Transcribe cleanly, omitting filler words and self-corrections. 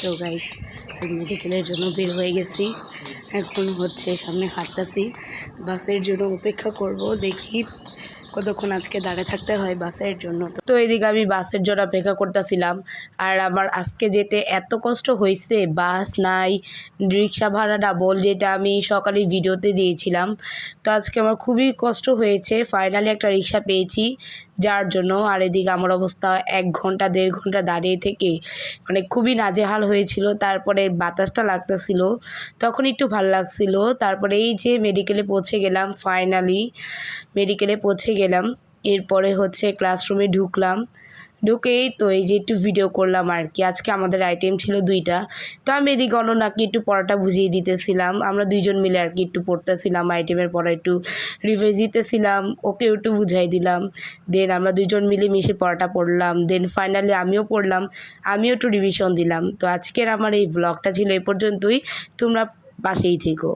তো গাইস মেডিকেলের জন্য বের হয়ে গেছি। এখন হচ্ছে সামনে হাঁটতেছি, বাসের জন্য অপেক্ষা করব। দেখি কতক্ষণ আজকে দাঁড়িয়ে থাকতে হয় বাসের জন্য। তো এদিকে আমি বাসের জন্য অপেক্ষা করতেছিলাম। আর আমার আজকে যেতে এত কষ্ট হয়েছে, বাস নাই, রিক্সা ভাড়া ডাবল, যেটা আমি সকালে ভিডিওতে দিয়েছিলাম। তো আজকে আমার খুবই কষ্ট হয়েছে। ফাইনালি একটা রিক্সা পেয়েছি যার জন্য। আর এদিকে আমার অবস্থা 1 ঘন্টা 1.5 ঘন্টা দাঁড়িয়ে থেকে মানে খুবই নাজেহাল হয়েছিল। তারপরে বাতাসটা লাগতেছিল, তখন একটু ভালো লাগছিল। তারপরে এই যে মেডিকেলে পৌঁছে গেলাম, ফাইনালি মেডিকেলে পৌঁছে গেলাম। এরপরে হচ্ছে ক্লাসরুমে ঢুকলাম। ঢুকেই তো এই যে একটু ভিডিও করলাম আর কি। আজকে আমাদের আইটেম ছিল 2টা। তো আমি এদিকে অনন্যাকে একটু পড়াটা বুঝিয়ে দিতেছিলাম। আমরা 2জন মিলে আর কি একটু পড়তেছিলাম, আইটেমের পড়া একটু রিভাইজ দিতেছিলাম, ওকেও একটু বুঝাই দিলাম। দেন আমরা 2জন মিলে মিশে পড়াটা পড়লাম। দেন ফাইনালি আমিও পড়লাম, আমিও একটু রিভিশন দিলাম। তো আজকের আমার এই ব্লগটা ছিল এ পর্যন্তই। তোমরা পাশেই থেকো।